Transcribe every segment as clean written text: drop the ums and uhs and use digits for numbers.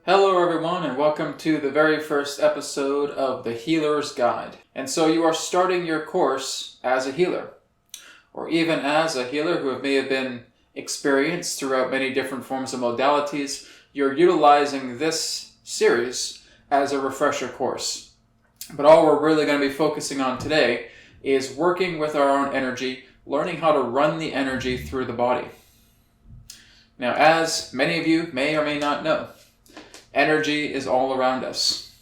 Hello everyone, and welcome to the very first episode of The Healer's Guide. And so you are starting your course as a healer, or even as a healer who may have been experienced throughout many different forms of modalities. You're utilizing this series as a refresher course. But all we're really going to be focusing on today is working with our own energy, learning how to run the energy through the body. Now, as many of you may or may not know, energy is all around us.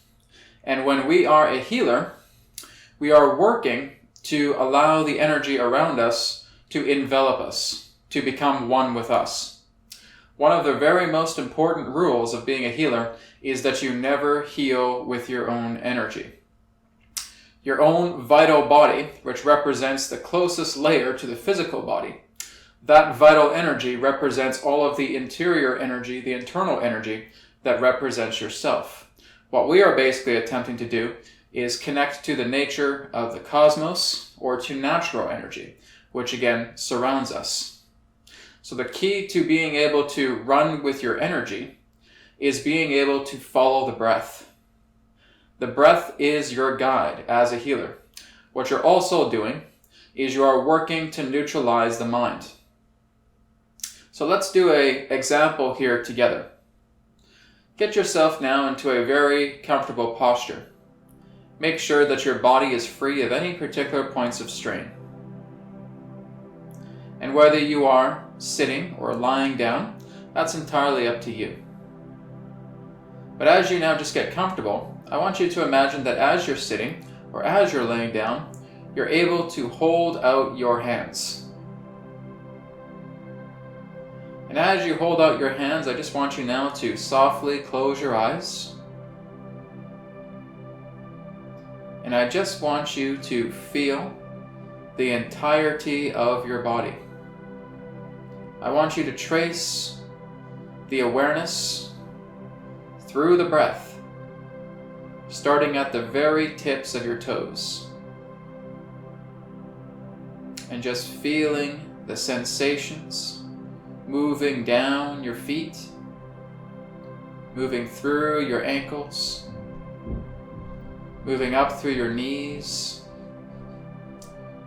And when we are a healer, we are working to allow the energy around us to envelop us, to become one with us. One of the very most important rules of being a healer is that you never heal with your own energy. Your own vital body, which represents the closest layer to the physical body, that vital energy represents all of the interior energy, the internal energy, that represents yourself. What we are basically attempting to do is connect to the nature of the cosmos, or to natural energy, which again surrounds us. So the key to being able to run with your energy is being able to follow the breath. The breath is your guide as a healer. What you're also doing is you are working to neutralize the mind. So let's do an example here together. Get yourself now into a very comfortable posture. Make sure that your body is free of any particular points of strain. And whether you are sitting or lying down, that's entirely up to you. But as you now just get comfortable, I want you to imagine that as you're sitting or as you're laying down, you're able to hold out your hands. And as you hold out your hands, I just want you now to softly close your eyes. And I just want you to feel the entirety of your body. I want you to trace the awareness through the breath, starting at the very tips of your toes. And just feeling the sensations moving down your feet, moving through your ankles, moving up through your knees,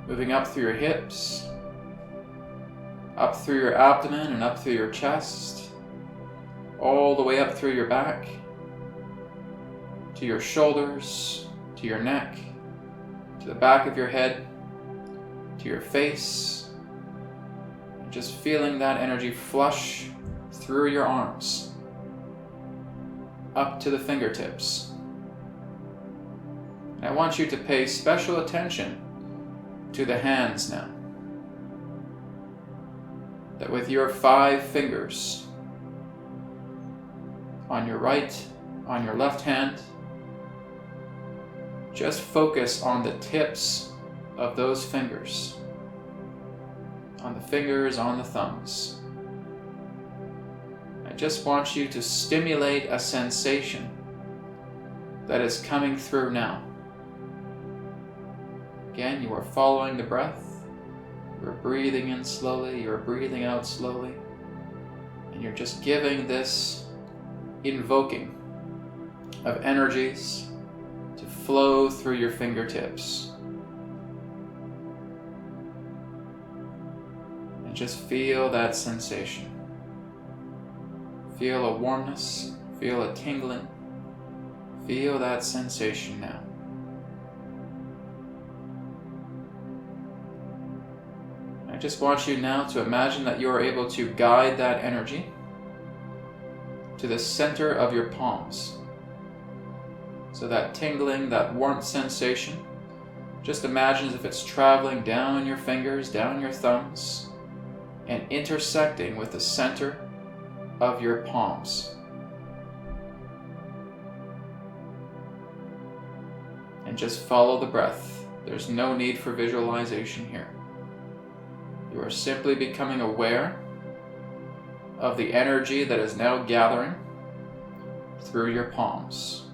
moving up through your hips, up through your abdomen and up through your chest, all the way up through your back, to your shoulders, to your neck, to the back of your head, to your face. Just feeling that energy flush through your arms, up to the fingertips. And I want you to pay special attention to the hands now. That with your 5 fingers, on your right, on your left hand, just focus on the tips of those fingers. On the fingers, on the thumbs. I just want you to stimulate a sensation that is coming through now. Again, you are following the breath. You're breathing in slowly, you're breathing out slowly, and you're just giving this invoking of energies to flow through your fingertips. Just feel that sensation. Feel a warmness, feel a tingling. Feel that sensation now. I just want you now to imagine that you are able to guide that energy to the center of your palms. So that tingling, that warmth sensation, just imagine as if it's traveling down your fingers, down your thumbs, and intersecting with the center of your palms. And just follow the breath. There's no need for visualization here. You are simply becoming aware of the energy that is now gathering through your palms.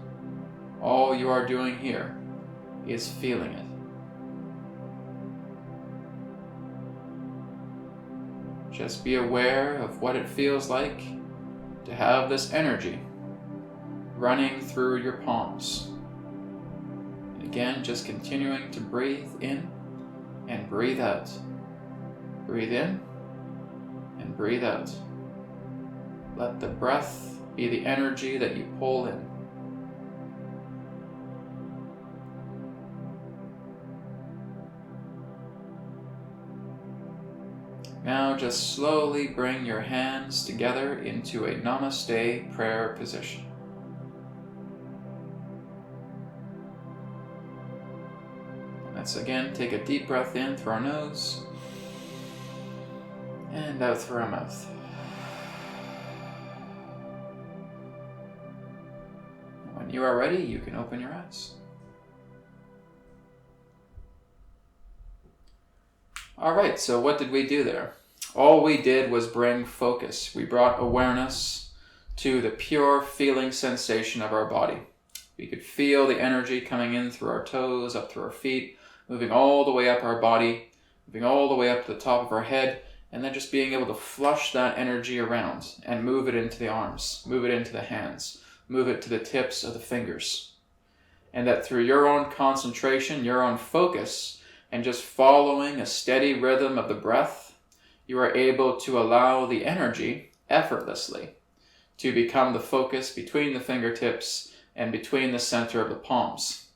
All you are doing here is feeling it. Just be aware of what it feels like to have this energy running through your palms. And again, just continuing to breathe in and breathe out. Breathe in and breathe out. Let the breath be the energy that you pull in. Now just slowly bring your hands together into a Namaste prayer position. Let's again take a deep breath in through our nose and out through our mouth. When you are ready, you can open your eyes. Alright, so what did we do there? All we did was bring focus. We brought awareness to the pure feeling sensation of our body. We could feel the energy coming in through our toes, up through our feet, moving all the way up our body, moving all the way up to the top of our head, and then just being able to flush that energy around and move it into the arms, move it into the hands, move it to the tips of the fingers. And that through your own concentration, your own focus, and just following a steady rhythm of the breath, you are able to allow the energy effortlessly to become the focus between the fingertips and between the center of the palms.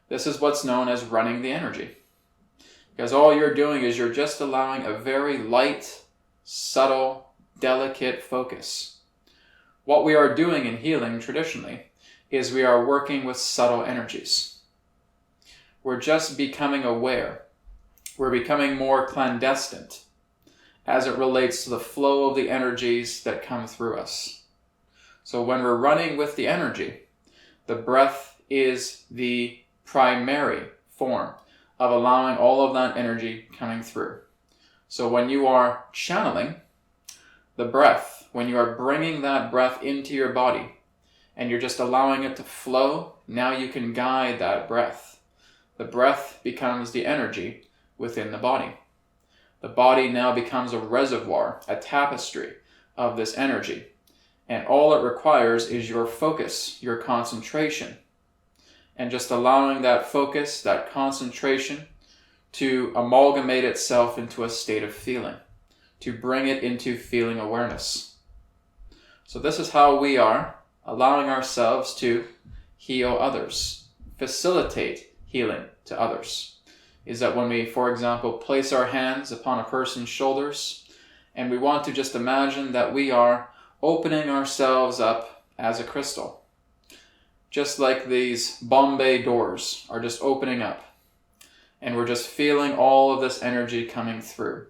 This is what's known as running the energy. Because all you're doing is you're just allowing a very light, subtle, delicate focus. What we are doing in healing traditionally is we are working with subtle energies. We're just becoming aware. We're becoming more clandestine as it relates to the flow of the energies that come through us. So when we're running with the energy, the breath is the primary form of allowing all of that energy coming through. So when you are channeling the breath, when you are bringing that breath into your body and you're just allowing it to flow, now you can guide that breath. The breath becomes the energy within the body. The body now becomes a reservoir, a tapestry of this energy. And all it requires is your focus, your concentration. And just allowing that focus, that concentration, to amalgamate itself into a state of feeling, to bring it into feeling awareness. So this is how we are allowing ourselves to heal others, facilitate healing to others. Is that when we, for example, place our hands upon a person's shoulders and we want to just imagine that we are opening ourselves up as a crystal. Just like these Bombay doors are just opening up. And we're just feeling all of this energy coming through.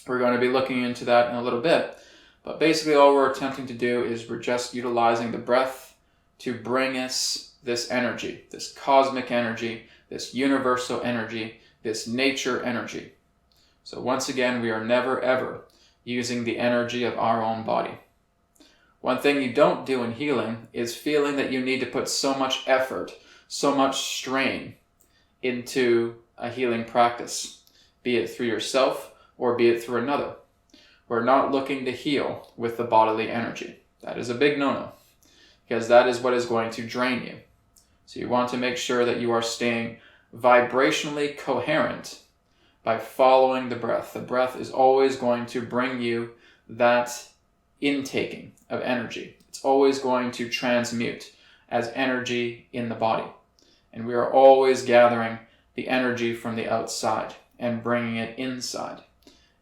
We're going to be looking into that in a little bit. But basically all we're attempting to do is we're just utilizing the breath to bring us this energy, this cosmic energy, this universal energy, this nature energy. So once again, we are never ever using the energy of our own body. One thing you don't do in healing is feeling that you need to put so much effort, so much strain into a healing practice, be it through yourself or be it through another. We're not looking to heal with the bodily energy. That is a big no-no, because that is what is going to drain you. So you want to make sure that you are staying vibrationally coherent by following the breath. The breath is always going to bring you that intaking of energy. It's always going to transmute as energy in the body. And we are always gathering the energy from the outside and bringing it inside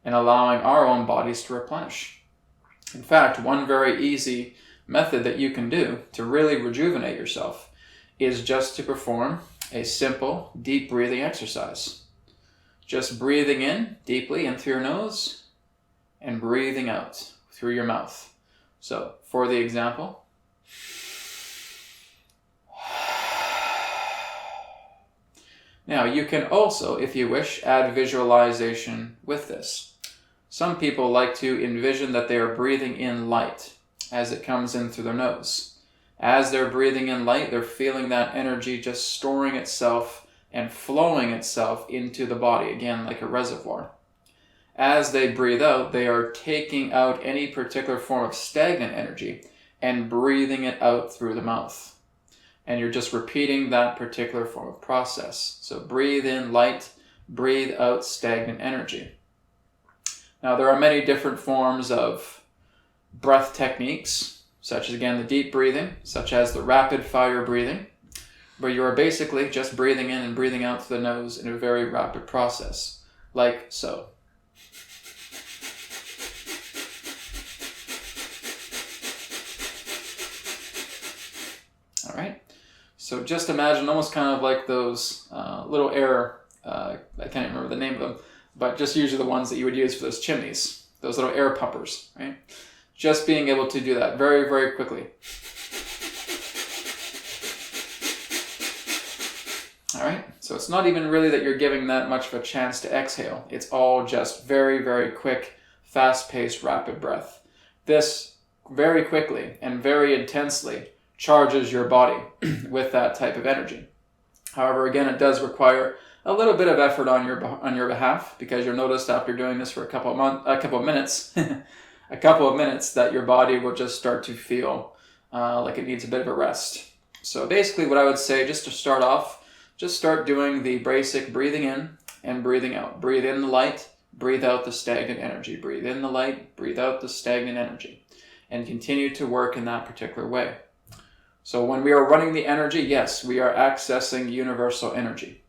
and allowing our own bodies to replenish. In fact, one very easy method that you can do to really rejuvenate yourself is just to perform a simple, deep breathing exercise. Just breathing in deeply in through your nose and breathing out through your mouth. So, for the example, now you can also, if you wish, add visualization with this. Some people like to envision that they are breathing in light as it comes in through their nose. As they're breathing in light, they're feeling that energy just storing itself and flowing itself into the body, again, like a reservoir. As they breathe out, they are taking out any particular form of stagnant energy and breathing it out through the mouth. And you're just repeating that particular form of process. So breathe in light, breathe out stagnant energy. Now there are many different forms of breath techniques, such as again the deep breathing, such as the rapid fire breathing, where you are basically just breathing in and breathing out through the nose in a very rapid process, like so. All right. So just imagine almost kind of like those little air, I can't remember the name of them, but just usually the ones that you would use for those chimneys, those little air pumpers, right? Just being able to do that very, very quickly. All right, so it's not even really that you're giving that much of a chance to exhale. It's all just very, very quick, fast-paced, rapid breath. This very quickly and very intensely charges your body with that type of energy. However, again, it does require a little bit of effort on your behalf, because you'll notice after doing this for a couple of minutes, a couple of minutes, that your body will just start to feel like it needs a bit of a rest. So basically, what I would say, just to start off, just start doing the basic breathing in and breathing out. Breathe in the light, breathe out the stagnant energy. Breathe in the light, breathe out the stagnant energy, and continue to work in that particular way. So when we are running the energy, yes, we are accessing universal energy.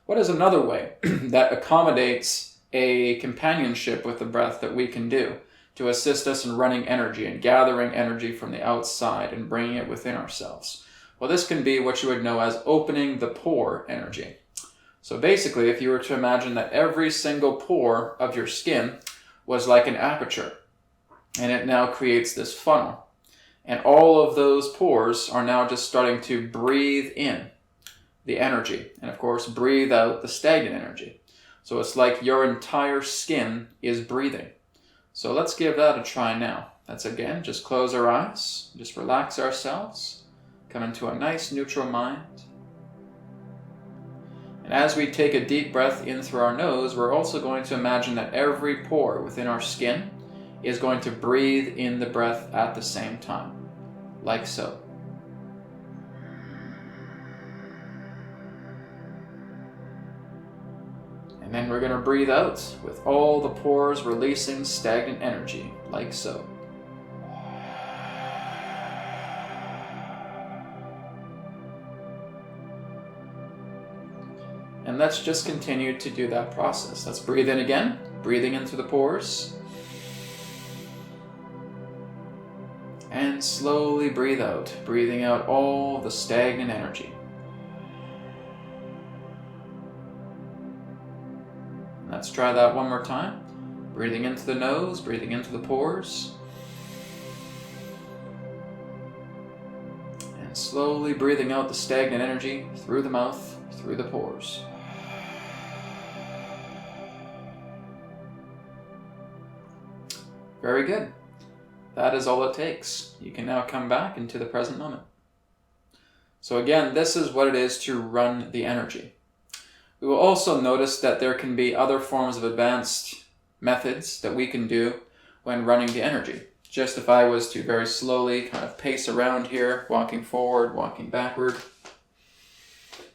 What is another way that accommodates a companionship with the breath that we can do to assist us in running energy and gathering energy from the outside and bringing it within ourselves? Well, this can be what you would know as opening the pore energy. So basically, if you were to imagine that every single pore of your skin was like an aperture, and it now creates this funnel. And all of those pores are now just starting to breathe in the energy, and of course breathe out the stagnant energy. So it's like your entire skin is breathing. So let's give that a try now. That's again, just close our eyes, just relax ourselves, come into a nice neutral mind. And as we take a deep breath in through our nose, we're also going to imagine that every pore within our skin is going to breathe in the breath at the same time, like so. And then we're going to breathe out with all the pores releasing stagnant energy, like so. And let's just continue to do that process. Let's breathe in again, breathing in through the pores. And slowly breathe out, breathing out all the stagnant energy. Let's try that one more time. Breathing into the nose, breathing into the pores. And slowly breathing out the stagnant energy through the mouth, through the pores. Very good. That is all it takes. You can now come back into the present moment. So again, this is what it is to run the energy. We will also notice that there can be other forms of advanced methods that we can do when running the energy. Just if I was to very slowly kind of pace around here, walking forward, walking backward,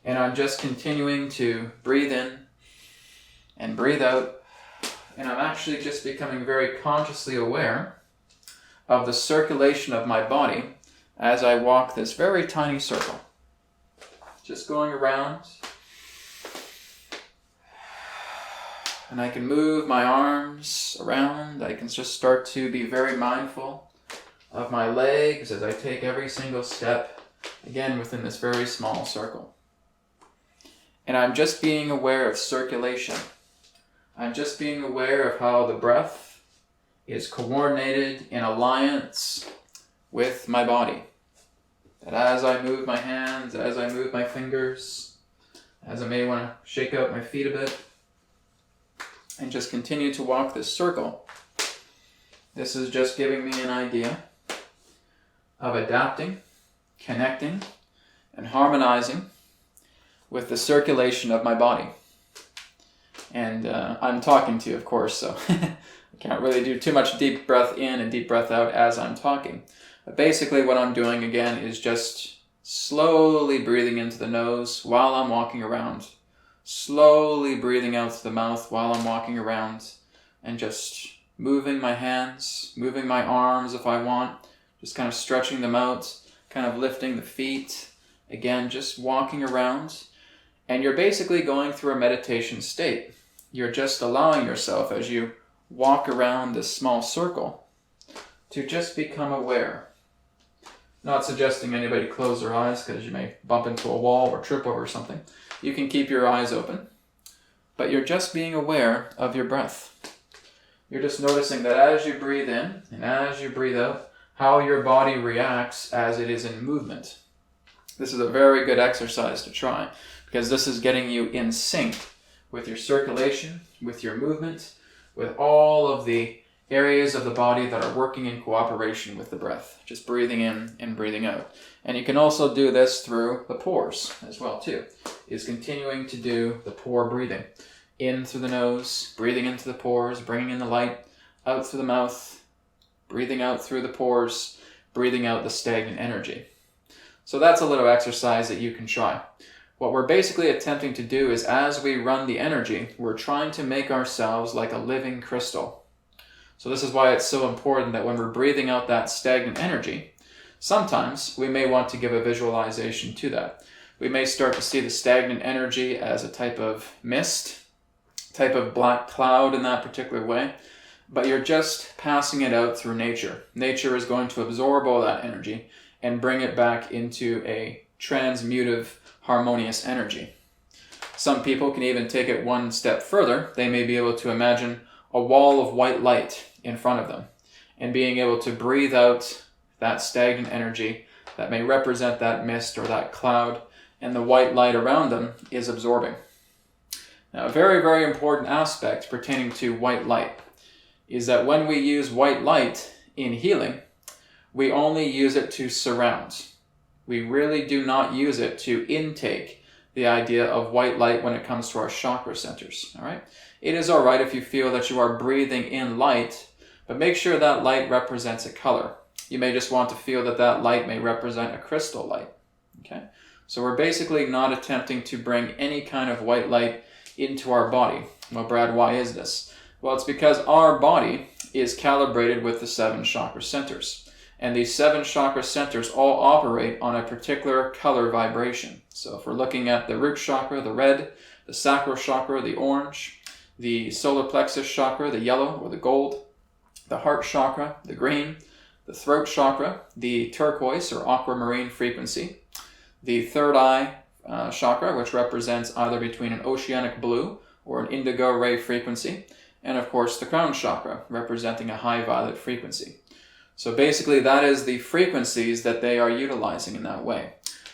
and I'm just continuing to breathe in and breathe out, and I'm actually just becoming very consciously aware of the circulation of my body as I walk this very tiny circle. Just going around. And I can move my arms around. I can just start to be very mindful of my legs as I take every single step, again within this very small circle. And I'm just being aware of circulation. I'm just being aware of how the breath is coordinated in alliance with my body. That as I move my hands, as I move my fingers, as I may want to shake out my feet a bit, and just continue to walk this circle, this is just giving me an idea of adapting, connecting, and harmonizing with the circulation of my body. And I'm talking to you, of course, so I can't really do too much deep breath in and deep breath out as I'm talking. But basically what I'm doing again is just slowly breathing into the nose while I'm walking around, slowly breathing out through the mouth while I'm walking around, and just moving my hands, moving my arms if I want, just kind of stretching them out, kind of lifting the feet, again, just walking around. And you're basically going through a meditation state. You're just allowing yourself, as you walk around this small circle, to just become aware. Not suggesting anybody close their eyes because you may bump into a wall or trip over something. You can keep your eyes open, but you're just being aware of your breath. You're just noticing that as you breathe in and as you breathe out, how your body reacts as it is in movement. This is a very good exercise to try because this is getting you in sync with your circulation, with your movement, with all of the areas of the body that are working in cooperation with the breath, just breathing in and breathing out. And you can also do this through the pores as well too, is continuing to do the pore breathing. In through the nose, breathing into the pores, bringing in the light, out through the mouth, breathing out through the pores, breathing out the stagnant energy. So that's a little exercise that you can try. What we're basically attempting to do is as we run the energy, we're trying to make ourselves like a living crystal. So this is why it's so important that when we're breathing out that stagnant energy, sometimes we may want to give a visualization to that. We may start to see the stagnant energy as a type of mist, type of black cloud in that particular way, but you're just passing it out through nature. Nature is going to absorb all that energy and bring it back into a transmutive, harmonious energy. Some people can even take it one step further. They may be able to imagine a wall of white light in front of them and being able to breathe out that stagnant energy that may represent that mist or that cloud, and the white light around them is absorbing. Now, a very, very important aspect pertaining to white light is that when we use white light in healing, we only use it to surround. We really do not use it to intake the idea of white light when it comes to our chakra centers. All right? It is all right if you feel that you are breathing in light, but make sure that light represents a color. You may just want to feel that that light may represent a crystal light. Okay? So we're basically not attempting to bring any kind of white light into our body. Well, Brad, why is this? Well, it's because our body is calibrated with the 7 chakra centers. And these 7 chakra centers all operate on a particular color vibration. So if we're looking at the root chakra, the red, the sacral chakra, the orange, the solar plexus chakra, the yellow or the gold, the heart chakra, the green, the throat chakra, the turquoise or aquamarine frequency, the third eye chakra, which represents either between an oceanic blue or an indigo ray frequency, and of course the crown chakra, representing a high violet frequency. So basically that is the frequencies that they are utilizing in that way.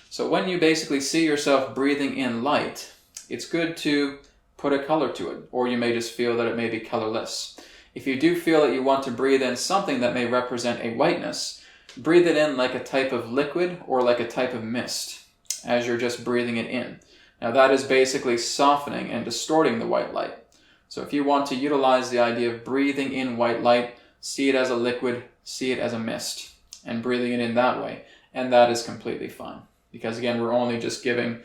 So when you basically see yourself breathing in light, it's good to put a color to it, or you may just feel that it may be colorless. If you do feel that you want to breathe in something that may represent a whiteness, breathe it in like a type of liquid or like a type of mist as you're just breathing it in. Now that is basically softening and distorting the white light. So if you want to utilize the idea of breathing in white light, see it as a liquid, see it as a mist, and breathing it in that way. And that is completely fine. Because again, we're only just giving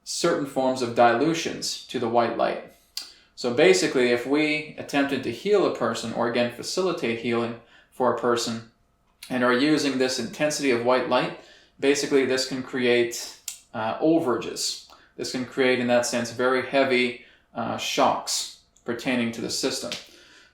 certain forms of dilutions to the white light. So basically, if we attempted to heal a person, or again, facilitate healing for a person, and are using this intensity of white light, basically this can create overages. This can create, in that sense, very heavy shocks pertaining to the system.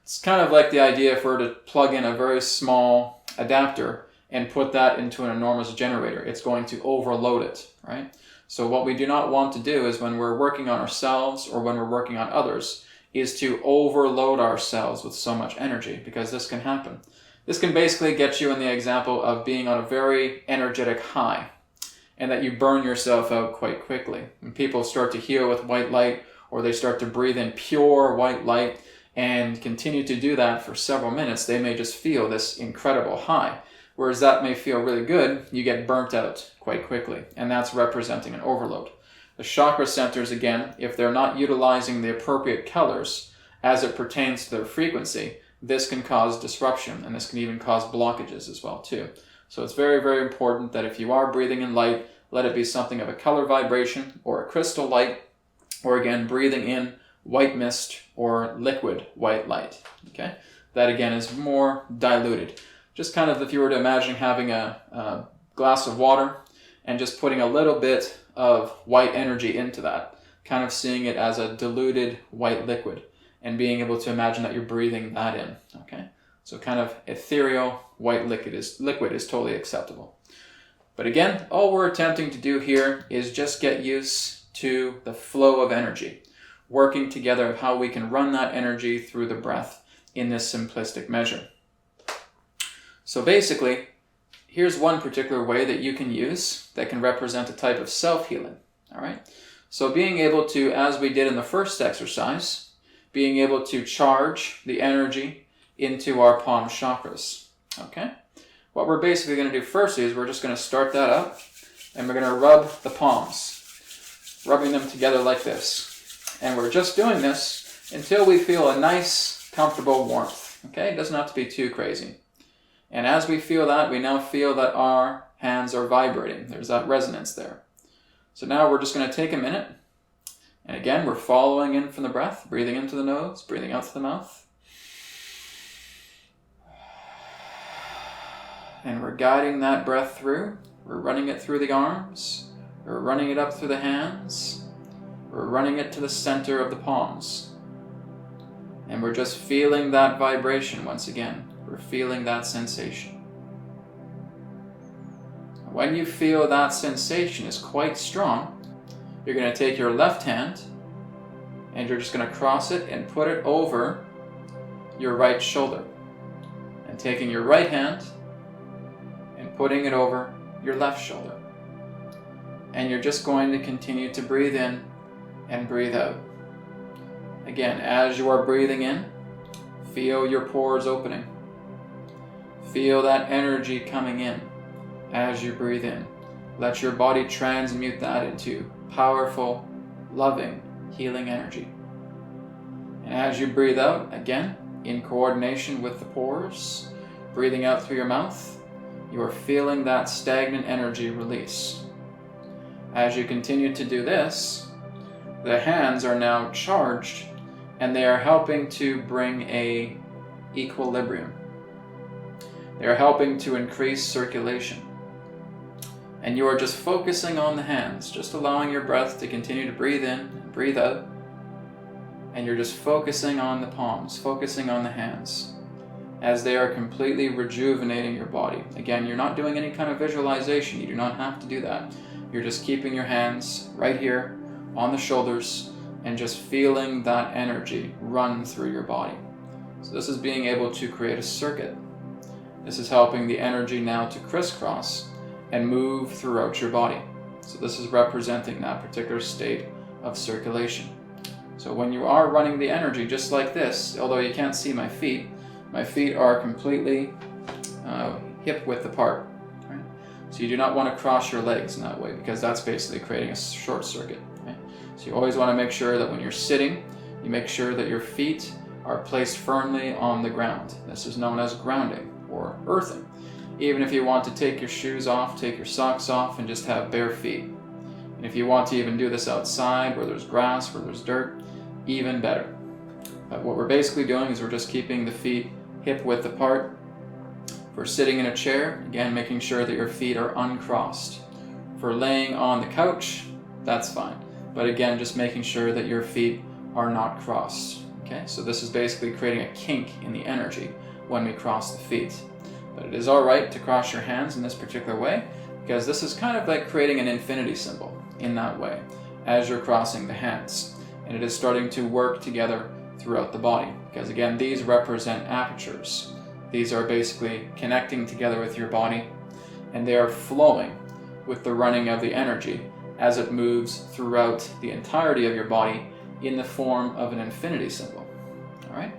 It's kind of like the idea if we were to plug in a very small adapter and put that into an enormous generator. It's going to overload it, right? So what we do not want to do is when we're working on ourselves or when we're working on others is to overload ourselves with so much energy, because this can happen. This can basically get you in the example of being on a very energetic high and that you burn yourself out quite quickly. When people start to heal with white light, or they start to breathe in pure white light and continue to do that for several minutes, they may just feel this incredible high. Whereas that may feel really good, you get burnt out quite quickly, and that's representing an overload. The chakra centers, again, if they're not utilizing the appropriate colors as it pertains to their frequency, this can cause disruption, and this can even cause blockages as well too. So it's very, very important that if you are breathing in light, let it be something of a color vibration or a crystal light, or again, breathing in white mist or liquid white light. Okay, that again is more diluted. Just kind of if you were to imagine having a glass of water and just putting a little bit of white energy into that, kind of seeing it as a diluted white liquid and being able to imagine that you're breathing that in. Okay, so kind of ethereal white liquid is totally acceptable. But again, all we're attempting to do here is just get used to the flow of energy, working together of how we can run that energy through the breath in this simplistic measure. So basically, here's one particular way that you can use that can represent a type of self-healing. All right. So being able to, as we did in the first exercise, being able to charge the energy into our palm chakras. Okay. What we're basically going to do first is we're just going to start that up and we're going to rub the palms, rubbing them together like this. And we're just doing this until we feel a nice, comfortable warmth. Okay. It doesn't have to be too crazy. And as we feel that, we now feel that our hands are vibrating. There's that resonance there. So now we're just going to take a minute. And again, we're following in from the breath, breathing into the nose, breathing out to the mouth. And we're guiding that breath through. We're running it through the arms. We're running it up through the hands. We're running it to the center of the palms. And we're just feeling that vibration once again. We're feeling that sensation. When you feel that sensation is quite strong, you're going to take your left hand and you're just going to cross it and put it over your right shoulder. And taking your right hand and putting it over your left shoulder. And you're just going to continue to breathe in and breathe out. Again, as you are breathing in, feel your pores opening. Feel that energy coming in as you breathe in. Let your body transmute that into powerful, loving, healing energy. And as you breathe out, again, in coordination with the pores, breathing out through your mouth, you are feeling that stagnant energy release. As you continue to do this, the hands are now charged and they are helping to bring a equilibrium. They are helping to increase circulation. And you are just focusing on the hands, just allowing your breath to continue to breathe in and breathe out. And you're just focusing on the palms, focusing on the hands, as they are completely rejuvenating your body. Again, you're not doing any kind of visualization. You do not have to do that. You're just keeping your hands right here on the shoulders and just feeling that energy run through your body. So this is being able to create a circuit. This is helping the energy now to crisscross and move throughout your body. So this is representing that particular state of circulation. So when you are running the energy just like this, although you can't see my feet are completely hip width apart. Right? So you do not want to cross your legs in that way because that's basically creating a short circuit. Right? So you always want to make sure that when you're sitting, you make sure that your feet are placed firmly on the ground. This is known as grounding or earthing. Even if you want to take your shoes off, take your socks off, and just have bare feet. And if you want to even do this outside where there's grass, where there's dirt, even better. But what we're basically doing is we're just keeping the feet hip width apart. If we're sitting in a chair, again, making sure that your feet are uncrossed. If we're laying on the couch, that's fine. But again, just making sure that your feet are not crossed. Okay, so this is basically creating a kink in the energy when we cross the feet. But it is all right to cross your hands in this particular way because this is kind of like creating an infinity symbol in that way as you're crossing the hands. And it is starting to work together throughout the body because again, these represent apertures. These are basically connecting together with your body and they are flowing with the running of the energy as it moves throughout the entirety of your body in the form of an infinity symbol. All right?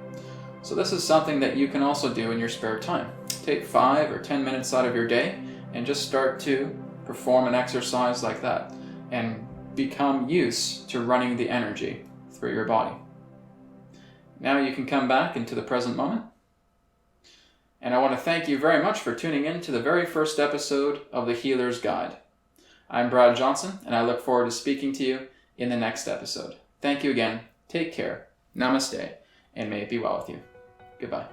So this is something that you can also do in your spare time. Take 5 or 10 minutes out of your day and just start to perform an exercise like that and become used to running the energy through your body. Now you can come back into the present moment And I want to thank you very much for tuning in to the very first episode of The Healer's Guide. I'm Brad Johnson, and I look forward to speaking to you in the next episode. Thank you again. Take care. Namaste, and may it be well with you. Goodbye.